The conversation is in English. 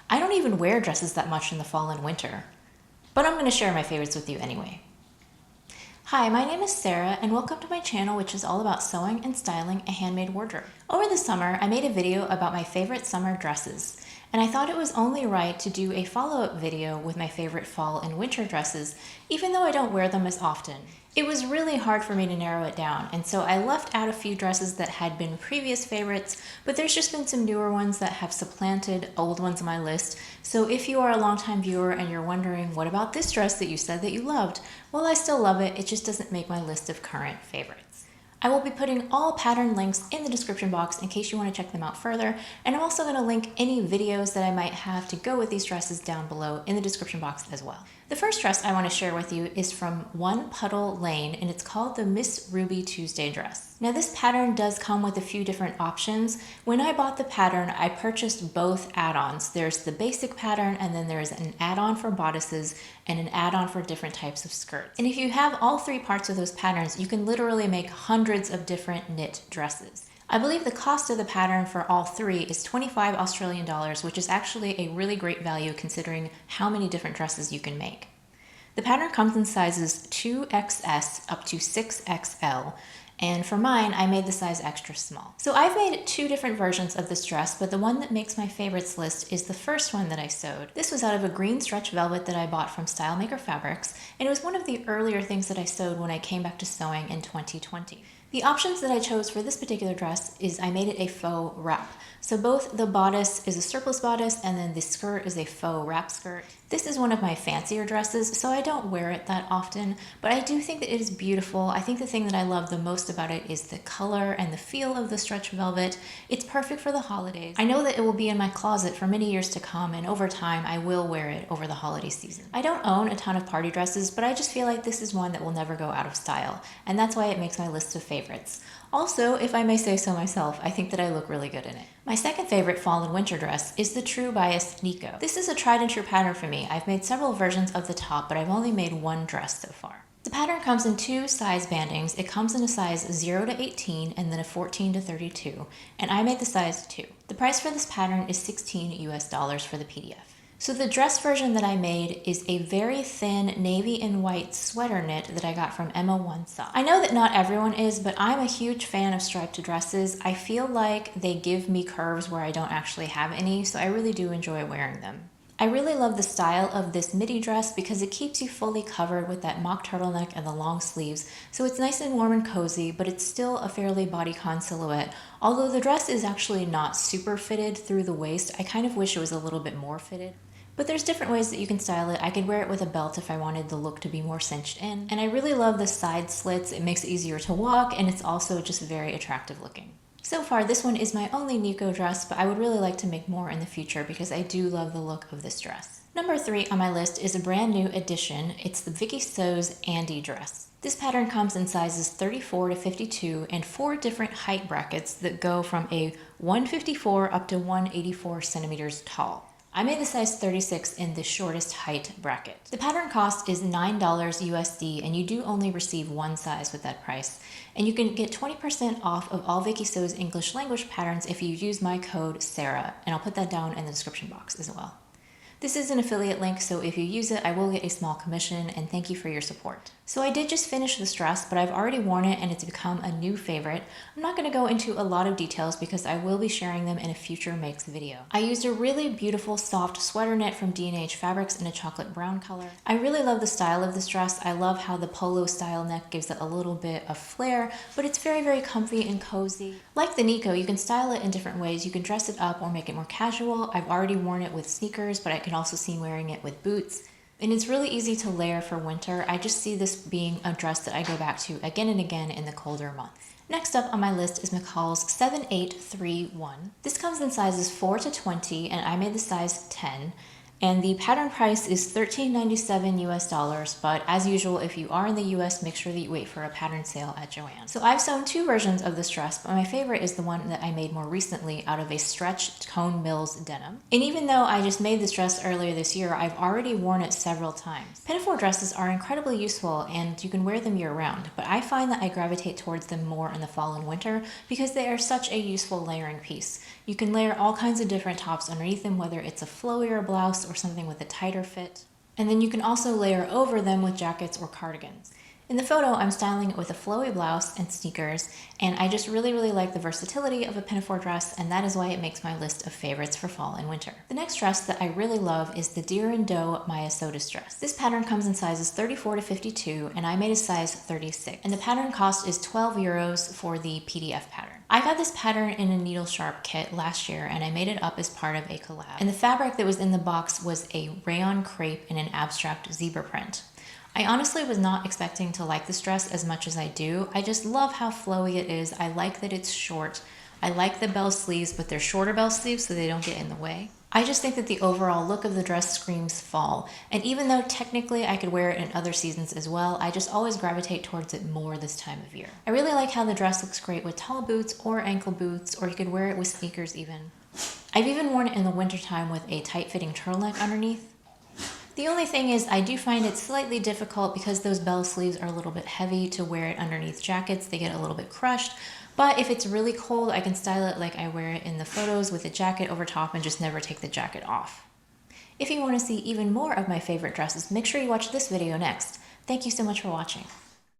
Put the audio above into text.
I don't even wear dresses that much in the fall and winter, but I'm going to share my favorites with you anyway. Hi, my name is Sarah and welcome to my channel, which is all about sewing and styling a handmade wardrobe. Over the summer, I made a video about my favorite summer dresses, and I thought it was only right to do a follow-up video with my favorite fall and winter dresses, even though I don't wear them as often. It was really hard for me to narrow it down, and so I left out a few dresses that had been previous favorites, but there's just been some newer ones that have supplanted old ones on my list. So if you are a longtime viewer and you're wondering, what about this dress that you said that you loved? Well, I still love it, it just doesn't make my list of current favorites. I will be putting all pattern links in the description box in case you want to check them out further, and I'm also going to link any videos that I might have to go with these dresses down below in the description box as well. The first dress I want to share with you is from One Puddle Lane, and it's called the Miss Ruby Tuesday dress. Now this pattern does come with a few different options. When I bought the pattern, I purchased both add-ons. There's the basic pattern, and then there's an add-on for bodices and an add-on for different types of skirts. And if you have all three parts of those patterns, you can literally make hundreds of different knit dresses. I believe the cost of the pattern for all three is 25 Australian dollars, which is actually a really great value considering how many different dresses you can make. The pattern comes in sizes 2XS up to 6XL, and for mine, I made the size extra small. So I've made two different versions of this dress, but the one that makes my favorites list is the first one that I sewed. This was out of a green stretch velvet that I bought from StyleMaker Fabrics, and it was one of the earlier things that I sewed when I came back to sewing in 2020. The options that I chose for this particular dress is I made it a faux wrap. So both the bodice is a surplus bodice and then the skirt is a faux wrap skirt. This is one of my fancier dresses, so I don't wear it that often, but I do think that it is beautiful. I think the thing that I love the most about it is the color and the feel of the stretch velvet. It's perfect for the holidays. I know that it will be in my closet for many years to come, and over time I will wear it over the holiday season. I don't own a ton of party dresses, but I just feel like this is one that will never go out of style, and that's why it makes my list of favorites. Also, if I may say so myself, I think that I look really good in it. My second favorite fall and winter dress is the True Bias Nico. This is a tried and true pattern for me. I've made several versions of the top, but I've only made one dress so far. The pattern comes in two size bandings. It comes in a size 0 to 18 and then a 14 to 32, and I made the size 2. The price for this pattern is $16 US for the PDF. So the dress version that I made is a very thin navy and white sweater knit that I got from Emma One Sock. I know that not everyone is, but I'm a huge fan of striped dresses. I feel like they give me curves where I don't actually have any, so I really do enjoy wearing them. I really love the style of this midi dress because it keeps you fully covered with that mock turtleneck and the long sleeves, so it's nice and warm and cozy, but it's still a fairly bodycon silhouette. Although the dress is actually not super fitted through the waist, I kind of wish it was a little bit more fitted. But there's different ways that you can style it. I could wear it with a belt if I wanted the look to be more cinched in. And I really love the side slits. It makes it easier to walk, and it's also just very attractive looking. So far, this one is my only Nico dress, but I would really like to make more in the future because I do love the look of this dress. Number 3 on my list is a brand new addition. It's the Vicky Sews Andy dress. This pattern comes in sizes 34 to 52 and 4 different height brackets that go from a 154 up to 184 centimeters tall. I made the size 36 in the shortest height bracket. The pattern cost is $9 USD, and you do only receive one size with that price. And you can get 20% off of all Vicky Sews English language patterns if you use my code SARAH, and I'll put that down in the description box as well. This is an affiliate link, so if you use it, I will get a small commission, and thank you for your support. So I did just finish this dress, but I've already worn it and it's become a new favorite. I'm not going to go into a lot of details because I will be sharing them in a future makes video. I used a really beautiful soft sweater knit from D&H Fabrics in a chocolate brown color. I really love the style of this dress. I love how the polo style neck gives it a little bit of flair, but it's very, very comfy and cozy. Like the Nico, you can style it in different ways. You can dress it up or make it more casual. I've already worn it with sneakers, but I can also see wearing it with boots. And it's really easy to layer for winter. I just see this being a dress that I go back to again and again in the colder months. Next up on my list is McCall's 7831. This comes in sizes 4 to 20 and I made the size 10. And the pattern price is $13.97 US, but as usual, if you are in the US, make sure that you wait for a pattern sale at Joann's. So I've sewn two versions of this dress, but my favorite is the one that I made more recently out of a stretched Cone Mills denim. And even though I just made this dress earlier this year, I've already worn it several times. Pinafore dresses are incredibly useful and you can wear them year round, but I find that I gravitate towards them more in the fall and winter because they are such a useful layering piece. You can layer all kinds of different tops underneath them, whether it's a flowier blouse or something with a tighter fit. And then you can also layer over them with jackets or cardigans. In the photo, I'm styling it with a flowy blouse and sneakers, and I just really like the versatility of a pinafore dress, and that is why it makes my list of favorites for fall and winter. The next dress that I really love is the Deer and Doe Maya Sotis dress. This pattern comes in sizes 34 to 52, and I made a size 36. And the pattern cost is 12 euros for the PDF pattern. I got this pattern in a needle sharp kit last year, and I made it up as part of a collab. And the fabric that was in the box was a rayon crepe in an abstract zebra print. I honestly was not expecting to like this dress as much as I do. I just love how flowy it is. I like that it's short. I like the bell sleeves, but they're shorter bell sleeves so they don't get in the way. I just think that the overall look of the dress screams fall. And even though technically I could wear it in other seasons as well, I just always gravitate towards it more this time of year. I really like how the dress looks great with tall boots or ankle boots, or you could wear it with sneakers even. I've even worn it in the wintertime with a tight-fitting turtleneck underneath. The only thing is I do find it slightly difficult because those bell sleeves are a little bit heavy to wear it underneath jackets. They get a little bit crushed, but if it's really cold, I can style it like I wear it in the photos with a jacket over top and just never take the jacket off. If you want to see even more of my favorite dresses, make sure you watch this video next. Thank you so much for watching.